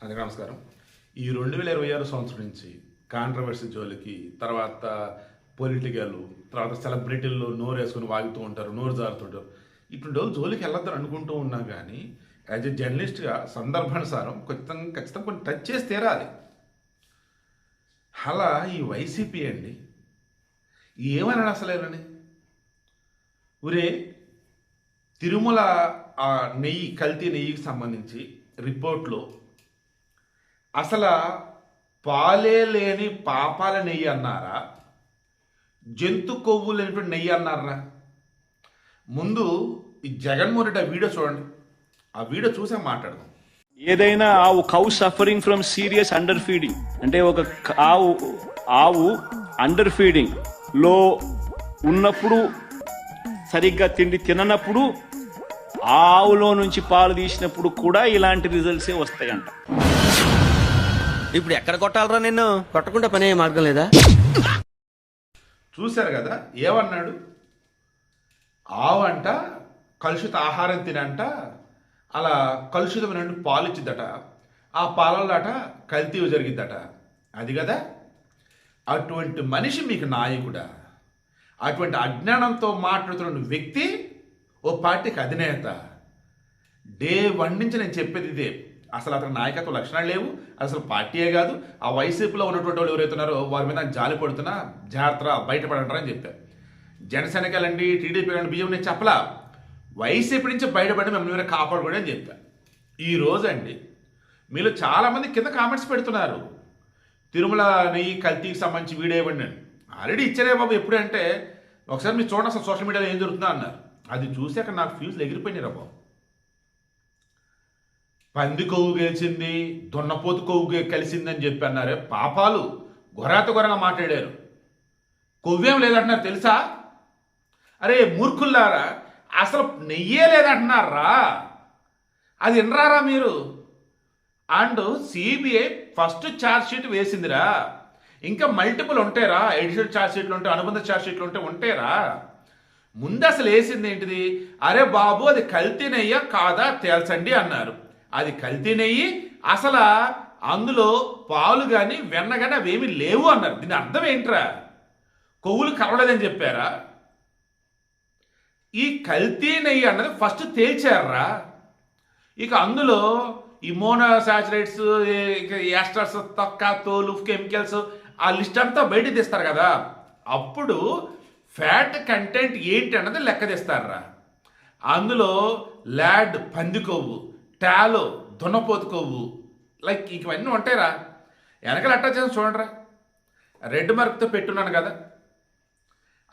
అందరికీ నమస్కారం. ఈ 2026 సంవత్సరం నుంచి కాంట్రవర్సీ జోలికి, తర్వాత పొలిటికల్, తర్వాత సెలబ్రిటీలు నోరు వేసుకొని వాగుతూ ఉంటారు, నోరు జారుతుంటారు. ఇటువంటి వాళ్ళు జోలికి వెళ్ళొద్దని అనుకుంటూ ఉన్నా కానీ యాజ్ ఎ జర్నలిస్ట్గా సందర్భానుసారం ఖచ్చితంగా కొన్ని టచ్ చేసి తీరాలి. అలా ఈ వైసీపీ అండి ఏమన్నాడు అసలేనని, ఒరే తిరుమల ఆ నెయ్యి, కల్తీ నెయ్యికి సంబంధించి రిపోర్ట్లో అసలు పాలే లేని పాపాల నెయ్యి అన్నారా, జంతు కొవ్వు లేనటువంటి నెయ్యి అన్నారా? ముందు ఈ జగన్మోహన్ రెడ్డి ఆ వీడియో చూడండి, ఆ వీడియో చూసే మాట్లాడదాం. ఏదైనా cow suffering from serious under feeding అంటే ఒక ఆవు అండర్ ఫీడింగ్ లో ఉన్నప్పుడు, సరిగ్గా తిండి తిననప్పుడు, ఆవులో నుంచి పాలు తీసినప్పుడు కూడా ఇలాంటి రిజల్ట్సే వస్తాయంట. ఇప్పుడు ఎక్కడ కొట్టాలరా నిన్ను? కొట్టకుండా పని అయ్యే మార్గం లేదా? చూశారు కదా ఏమన్నాడు? ఆవు అంట కలుషిత ఆహారం తినంట, అలా కలుషితమైన పాలు ఇచ్చిద్దట, ఆ పాలల్లో అట కల్తీ జరిగిద్దట. అది కదా, అటువంటి మనిషి మీకు నాయకుడా? అటువంటి అజ్ఞానంతో మాట్లాడుతున్న వ్యక్తి ఓ పార్టీకి అధినేత. డే 1 నుంచి నేను చెప్పేది ఇదే, అసలు అతని నాయకత్వ లక్షణాలు లేవు, అసలు పార్టీయే కాదు. ఆ వైసీపీలో ఉన్నటువంటి వాళ్ళు ఎవరైతున్నారో వారి మీద జాలి పడుతున్నా, జాగ్రత్త బయటపడంటారని చెప్పారు. జనసేనకి వెళ్ళండి, టీడీపీ వెళ్ళండి, బియ్యం నేను చెప్పలా, వైసీపీ నుంచి బయటపడి మిమ్మల్ని మీరు కాపాడుకోండి అని చెప్పారు. ఈరోజు అండి మీరు చాలామంది కింద కామెంట్స్ పెడుతున్నారు, తిరుమల నెయ్యి కల్తీకి సంబంధించి వీడియో ఇవ్వండి అని. ఆల్రెడీ ఇచ్చారే బాబు, ఎప్పుడంటే ఒకసారి మీరు చూడండి అసలు సోషల్ మీడియాలో ఏం జరుగుతుందో అన్నారు. అది చూసి అక్కడ నాకు ఫ్యూజ్లు ఎగిరిపోయినాయి రా బాబు. పంది కొవ్వు గెలిచింది, దున్నపోతు కొవ్వు కలిసిందని చెప్పి అన్నారే పాపాలు, ఘోరంగా మాట్లాడారు. కొవ్వేం లేదంటున్నారు తెలుసా? అరే మూర్ఖుల్లారా, అసలు నెయ్యే లేదంటున్నారా? అది వినరారా మీరు? And CBI first charge sheet వేసిందిరా, ఇంకా మల్టిపుల్ ఉంటారా, ఎడిషనల్ ఛార్జ్ షీట్లు ఉంటాయి, అనుబంధ ఛార్జ్ షీట్లు ఉంటారా? ముందు అసలు వేసింది ఏంటిది? అరే బాబు అది కల్తీ నెయ్య కాదా తేల్చండి అన్నారు. అది కల్తీ నెయ్యి, అసలు అందులో పాలు కానీ వెన్న కానీ అవేమీ లేవు అన్నారు. దీని అర్థం ఏంట్రా? కొవ్వులు కలవలేదని చెప్పారా? ఈ కల్తీ నెయ్యి అన్నది ఫస్ట్ తేల్చారా? ఇక అందులో ఈ మోనోసాచురేట్స్, యాస్టర్స్, తొక్క, తోలు, కెమికల్స్, ఆ లిస్ట్ అంతా బయట తీస్తారు కదా, అప్పుడు ఫ్యాట్ కంటెంట్ ఏంటి అన్నది లెక్క తీస్తారా. అందులో ల్యాడ్ పంది కొవ్వు, టాలో దున్నపోతు కొవ్వు, లైక్ ఇవన్నీ ఉంటాయిరా. వెనకాల అటాచ్ చేసి చూడండిరా, రెడ్ మార్క్తో పెట్టున్నాను కదా.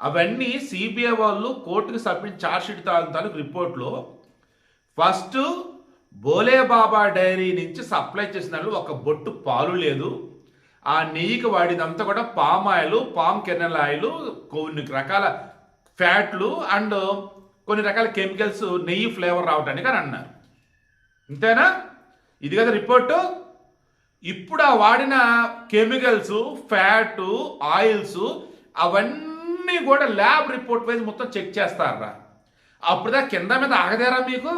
అవన్నీ సిబిఐ వాళ్ళు కోర్టుకు సబ్మిట్ ఛార్జ్షీట్ తాలూకు రిపోర్ట్లో ఫస్ట్ బోలేబాబా డైరీ నుంచి సప్లై చేసిన ఒక బొట్టు పాలు లేదు, ఆ నెయ్యికి వాడినంతా కూడా palm oil, palm kernel oil, కొన్ని రకాల ఫ్యాట్లు అండ్ కొన్ని రకాల కెమికల్స్ నెయ్యి ఫ్లేవర్ రావడానికి అని అన్నారు. ఇంతేనా? ఇది కదా రిపోర్టు. ఇప్పుడు ఆ వాడిన కెమికల్స్, ఫ్యాటు, ఆయిల్స్ అవన్నీ కూడా ల్యాబ్ రిపోర్ట్ వైజ్ మొత్తం చెక్ చేస్తారా. అప్పుడుదా కింద మీద ఆగదేరా మీకు?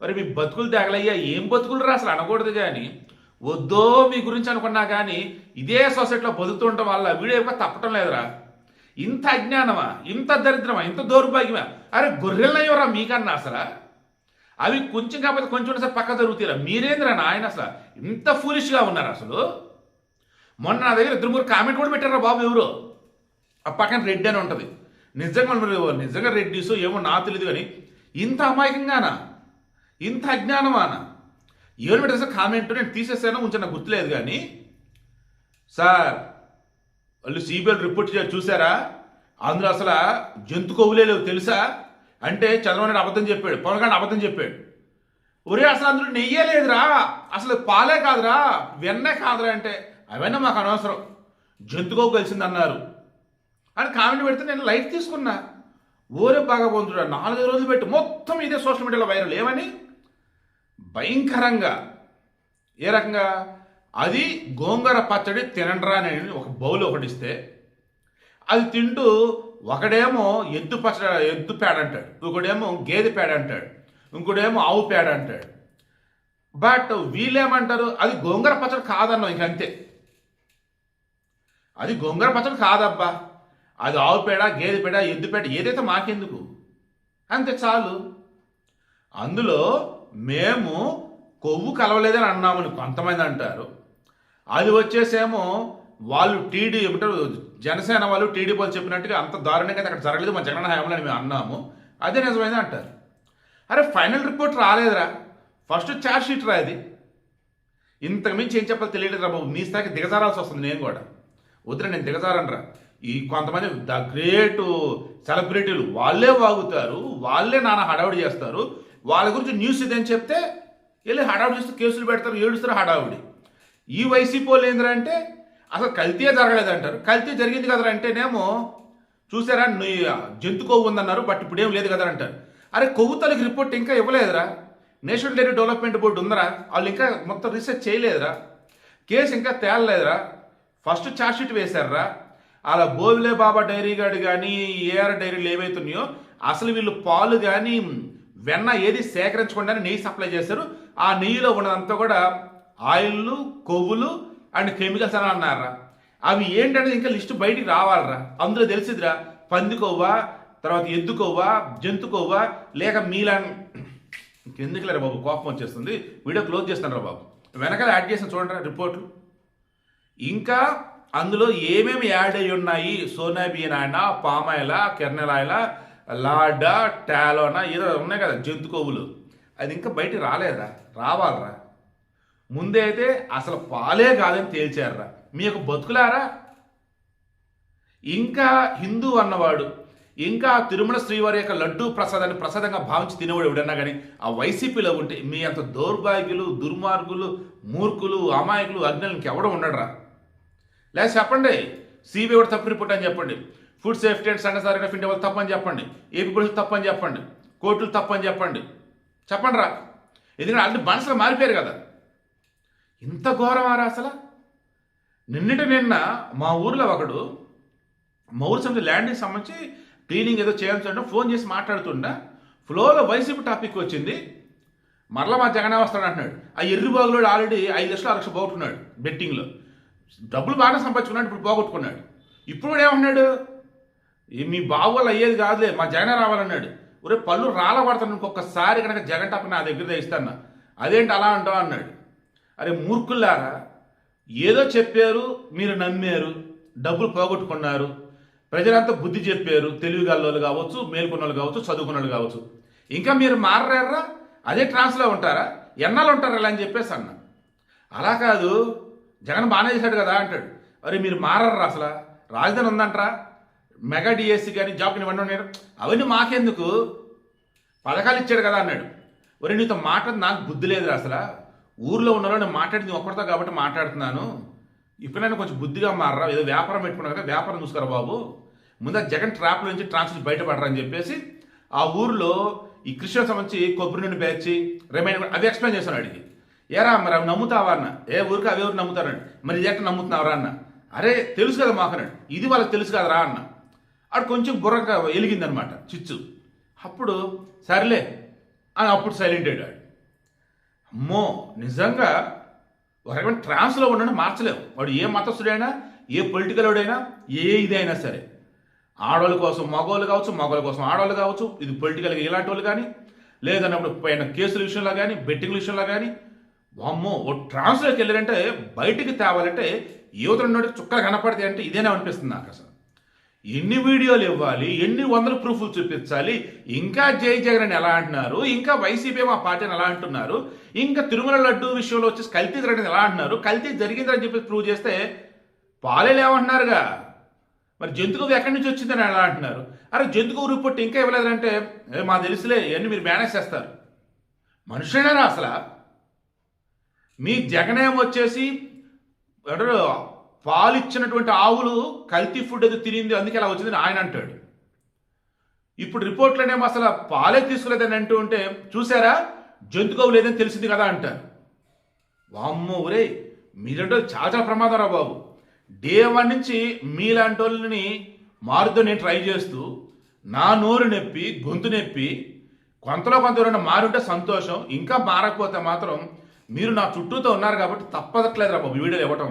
మరి మీ బతుకులు తగలయ్యా, ఏం బతుకులు రా అసలు అనకూడదు. కానీ వద్దో మీ గురించి అనుకున్నా కానీ ఇదే సొసైటీలో బతుకుతుండటం వల్ల వీడియో తప్పటం లేదురా. ఇంత అజ్ఞానమా, ఇంత దరిద్రమా, ఇంత దౌర్భాగ్యమా? అరే గొర్రెలయ్యవరా మీకన్నా అసలు. అవి కొంచెం కాకపోతే కొంచెం సార్ పక్క జరుగుతారా? మీరేంద్రా నాయన అసలు ఇంత ఫూలిష్గా ఉన్నారు అసలు. మొన్న నా దగ్గర 2-3 కామెంట్ కూడా పెట్టారా బాబు. ఎవరు ఆ పక్కన రెడ్డి అని ఉంటుంది, నిజంగా రెడ్డిసో ఏమో నాకు తెలియదు, కానీ ఇంత అమాయకంగానా, ఇంత అజ్ఞానమానా? ఏమని పెట్టారు సార్ కామెంట్? నేను తీసేసాను, కొంచెం నాకు గుర్తులేదు. కానీ సార్ వాళ్ళు సిబిఐ రిపోర్ట్ చూసారా, అందులో అసలు జంతు కొవ్వులే లేవు తెలుసా అంటే చంద్రబాబు నాయుడు అబద్ధం చెప్పాడు, పవన్ కళ్యాణ్ అబద్ధం చెప్పాడు. ఒరే అసలు అందులో నెయ్యే లేదురా, అసలు పాలే కాదురా, వెన్నే కాదురా అంటే అవన్నీ మాకు అనవసరం, జంతు కొవ్వు కలిసిందన్నారు అని కామెంట్ పెడితే నేను లైట్ తీసుకున్నా. ఓరే బాగా పొందుడా, 4 రోజులు పెట్టి మొత్తం ఇదే సోషల్ మీడియాలో వైరల్. ఏమని? భయంకరంగా. ఏ రకంగా? అది గోంగూర పచ్చడి తినండ్రా అని ఒక బౌల్ ఒకటి ఇస్తే అది తింటూ ఒకడేమో ఎద్దు పేడ అంటాడు, ఇంకోడేమో గేదె పేడ అంటాడు, ఇంకోడేమో ఆవు పేడ అంటాడు. బట్ వీళ్ళేమంటారు అది గోంగూర పచ్చడి కాదన్నాం ఇంకంతే. అది గోంగూర పచ్చడి కాదబ్బా, అది ఆవు పేడ, గేదె పేడ, ఎద్దు పేడ, ఏదైతే మాకెందుకు, అంతే చాలు. అందులో మేము కొవ్వు కలవలేదని అన్నామని కొంతమంది అంటారు. అది వచ్చేసేమో వాళ్ళు ఏమంటారు జనసేన వాళ్ళు టీడీపీ వాళ్ళు చెప్పినట్టుగా అంత దారుణంగా అక్కడ జరగలేదు, మా జగన్ హయాంలో అని మేము అన్నాము, అదే నిజమైంది అంటారు. అరే ఫైనల్ రిపోర్ట్ రాలేదురా, ఫస్ట్ ఛార్జ్ షీట్ రా. ఇది ఇంతకు మించి ఏం చెప్పాలి తెలియలేదు రా బాబు. మీ స్థాయికి దిగజారాల్సి వస్తుంది. నేను కూడా వద్దురా, నేను దిగజారను రా. ఈ కొంతమంది ద గ్రేట్ సెలబ్రిటీలు వాళ్ళే వాగుతారు, వాళ్ళే నాన్న హడావుడి చేస్తారు. వాళ్ళ గురించి న్యూస్ ఇదని చెప్తే వెళ్ళి హడావుడి చేస్తూ కేసులు పెడతారు, ఏడుస్తారు హడావుడి. ఈ వైసీపీ వాళ్ళు ఏంటంటే అసలు కల్తీ జరగలేదంటారు. కల్తీ జరిగింది కదరా అంటేనేమో చూసారా జంతు కొవ్వు ఉందన్నారు, బట్ ఇప్పుడు ఏం లేదు కదా అంటారు. అరే కొవ్వు తల్లికి రిపోర్ట్ ఇంకా ఇవ్వలేదురా. నేషనల్ డైరీ డెవలప్మెంట్ బోర్డు ఉందరా, వాళ్ళు ఇంకా మొత్తం రీసెర్చ్ చేయలేదురా. కేసు ఇంకా తేలలేదురా. ఫస్ట్ ఛార్జ్ షీట్ వేశారా. అలా బోవిలే బాబా డైరీ గార్డు కానీ ఏఆర్ డైరీలు ఏవైతున్నాయో అసలు వీళ్ళు పాలు కానీ వెన్న ఏది సేకరించకుండా నెయ్యి సప్లై చేశారు. ఆ నెయ్యిలో ఉన్నదంతా కూడా ఆయిల్లు, కొవ్వులు అండ్ కెమికల్స్ అని అన్నారా. అవి ఏంటనేది ఇంకా లిస్టు బయటికి రావాలరా. అందులో తెలిసిదిరా పంది కొవ్వా, తర్వాత ఎద్దు కొవ్వా, జంతు కొవ్వా, లేక మీలాన్. ఇంకెందుకు లేరా బాబు, కోపం వచ్చేస్తుంది. వీడియో క్లోజ్ చేస్తాను రా బాబు. వెనకాల యాడ్ చేసిన చూడండి రిపోర్ట్లు. ఇంకా అందులో ఏమేమి యాడ్ అయ్యి ఉన్నాయి, సోనాబియన్ అయినా, పామాయిల, కెర్నల్ ఆయిల, లాడా, టాలోనా ఏదో ఉన్నాయి కదా జంతు కొవ్వులు, అది ఇంకా బయటికి రాలేదా, రావాలరా. ముందే అయితే అసలు పాలే కాదని తేల్చారా. మీ యొక్క బతుకులారా. ఇంకా హిందూ అన్నవాడు, ఇంకా తిరుమల శ్రీవారి యొక్క లడ్డూ ప్రసాదాన్ని ప్రసాదంగా భావించి తినేవాడు ఎవడన్నా కానీ ఆ వైసీపీలో ఉంటే మీ అంత దౌర్భాగ్యులు, దుర్మార్గులు, మూర్ఖులు, అమాయకులు, అజ్ఞులు ఇంకెవడం ఉండడరా. లేదా చెప్పండి సిబిఐ కూడా తప్పు రిపోర్ట్ అని చెప్పండి, food safety and standards of India వాళ్ళు తప్పని చెప్పండి, ఏపీ పోలీసులు తప్పని చెప్పండి, కోర్టులు తప్పని చెప్పండి. చెప్పండి రా. ఎందుకంటే అన్ని మనసులో మారిపోయారు కదా. ఇంత ఘోరమారా అసలు. నిన్న మా ఊర్లో ఒకడు మా ఊరు సంబంధించి ల్యాండ్కి సంబంధించి క్లీనింగ్ ఏదో చేయాల్సి ఫోన్ చేసి మాట్లాడుతుండా ఫ్లోలో వైసీపీ టాపిక్ వచ్చింది. మరలా మా జగన్ వస్తాడు అంటున్నాడు. ఆ ఎర్రి బాగులోడు ఆల్రెడీ 5 లక్షలు 6 లక్షలు పోగొట్టుకున్నాడు బెట్టింగ్లో. డబ్బులు బాగానే సంపాదించుకున్నాడు, ఇప్పుడు పోగొట్టుకున్నాడు. ఇప్పుడు కూడా ఏమన్నాడు, మీ బాబు వల్ల అయ్యేది కాదులే, మా జగన్ రావాలన్నాడు. ఒరే పళ్ళు రాల పడతాను, ఇంకొకసారి కనుక జగన్ టాప్ నా దగ్గర ఇస్తాను. అదేంటి అలా అంటావు అన్నాడు. అరే మూర్ఖుల్లారా, ఏదో చెప్పారు, మీరు నమ్మారు, డబ్బులు పోగొట్టుకున్నారు, ప్రజలంతా బుద్ధి చెప్పారు, తెలివిగల్లోళ్ళు కావచ్చు, మేల్కొన్న వాళ్ళు కావచ్చు, చదువుకున్న వాళ్ళు కావచ్చు. ఇంకా మీరు మారరా, అదే ట్రాన్స్లో ఉంటారా, ఎన్నాళ్ళు ఉంటారు అలా అని చెప్పేసి అన్న. అలా కాదు, జగన్ బాగానే చేశాడు కదా అంటాడు. అరే మీరు మారరా, అసలు రాజధాని ఉందంటారా, మెగా డిఎస్సి కానీ జాబ్ కానీ ఇవన్నీ ఉన్నాయి, అవన్నీ మాకెందుకు, పథకాలు ఇచ్చాడు కదా అన్నాడు. ఒరే నీతో మాట్లాడి నాకు బుద్ధి లేదురా, అసలు ఊర్లో ఉన్నారో నేను మాట్లాడింది ఒక్కరితో కాబట్టి మాట్లాడుతున్నాను, ఇప్పుడైనా కొంచెం బుద్ధిగా మారరా, ఏదో వ్యాపారం పెట్టుకున్నా కదా వ్యాపారం చూసుకోరా బాబు, ముందు జగన్ ట్రాప్లో నుంచి ట్రాన్స్ఫర్ బయటపడరా అని చెప్పేసి ఆ ఊర్లో ఈ క్రిస్టియన్ సంబంధించి కొబ్బరి నుండి బ్యాచ్ రిమైండ్ అవి ఎక్స్ప్లెయిన్ చేశాను అడిగి. ఏరా మరి అవి నమ్ముతావా అన్న. ఏ ఊరికి అవి ఎవరు నమ్ముతారండి, మరి ఇది ఎట్లా నమ్ముతున్నావరా అన్న. అరే తెలుసు కదా మాకు అన్నాడు. ఇది వాళ్ళకి తెలుసు కదరా అన్న. అటు కొంచెం బుర్రగా వెలిగిందనమాట చిచ్చు. అప్పుడు సర్లే అని అప్పుడు సైలెంట్ అయ్యాడు. అమ్మో నిజంగా ఒక రకమైన ట్రాన్స్లో ఉండడం మార్చలేము. వాడు ఏ మతస్థుడైనా, ఏ పొలిటికల్ వాడైనా, ఏ ఇదైనా సరే, ఆడవాళ్ళ కోసం మగవాళ్ళు కావచ్చు, మగవాళ్ళ కోసం ఆడవాళ్ళు కావచ్చు, ఇది పొలిటికల్గా ఇలాంటి వాళ్ళు కానీ, లేదన్నప్పుడు పైన కేసుల విషయంలో కానీ, బెట్టింగ్ల విషయంలో కానీ, అమ్మో ఓ ట్రాన్స్లోకి వెళ్ళారంటే బయటికి తేవాలంటే యువత నుండి చుక్కలు కనపడితే అంటే ఇదేనే అనిపిస్తుంది నాకు. అసలు ఎన్ని వీడియోలు ఇవ్వాలి, ఎన్ని వందల ప్రూఫ్లు చూపించాలి, ఇంకా జై జగన్ అని ఎలా అంటున్నారు, ఇంకా వైసీపీ మా పార్టీని ఎలా అంటున్నారు, ఇంకా తిరుమల లడ్డు విషయంలో వచ్చేసి కల్తీ జరిగింది ఎలా అంటున్నారు, కల్తీ జరిగిందని చెప్పి ప్రూవ్ చేస్తే పాలేలు ఏమంటున్నారుగా, మరి జంతువు ఎక్కడి నుంచి వచ్చిందని ఎలా అంటున్నారు. అరే జంతువు రిపోర్ట్ ఇంకా ఇవ్వలేదంటే మా తెలుసులే ఇవన్నీ మీరు మేనేజ్ చేస్తారు. మనుషులేనా అసలు. మీ జగనేం వచ్చేసి పాలు ఇచ్చినటువంటి ఆవులు కల్తీ ఫుడ్ ఏదో తినింది అందుకే అలా వచ్చిందని ఆయన అంటాడు. ఇప్పుడు రిపోర్ట్లోనేమో అసలు పాలే తీసుకోలేదని అంటూ ఉంటే చూసారా జంతువు లేదని తెలిసింది కదా అంటారు. వామ్మో ఒరే మీరంటే చాలా చాలా ప్రమాదం రా బాబు. డే 1 నుంచి మీలాంటి వాళ్ళని మారుతో నేను ట్రై చేస్తూ నా నోరు నొప్పి, గొంతు నొప్పి, కొంతలో కొంత ఎవరైనా మారుంటే సంతోషం, ఇంకా మారకపోతే మాత్రం మీరు నా చుట్టూతో ఉన్నారు కాబట్టి తప్పదట్లేదు రా బాబు వీడియోలు ఇవ్వటం.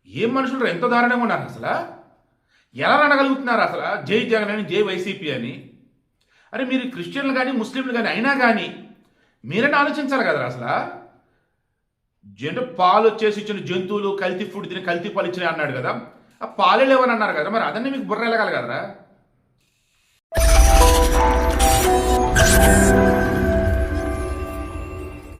ఏం మనుషులు ఎంత దారుణంగా ఉన్నారు అసలు. ఎలా అనగలుగుతున్నారు అసలు జై జగన్ అని, జై వైసీపీ అని? అరే మీరు క్రిస్టియన్లు కానీ ముస్లింలు కానీ అయినా కానీ మీరైనా ఆలోచించాలి కదరా అసలు. పాలు వచ్చేసి ఇచ్చిన జంతువులు కల్తీ ఫుడ్ తిని కల్తీ పాలు ఇచ్చినాయి అన్నాడు కదా, ఆ పాలే లేవని అన్నారు కదా, మరి అదన్నీ మీకు బుర్ర వెళ్ళగాలి కదరా.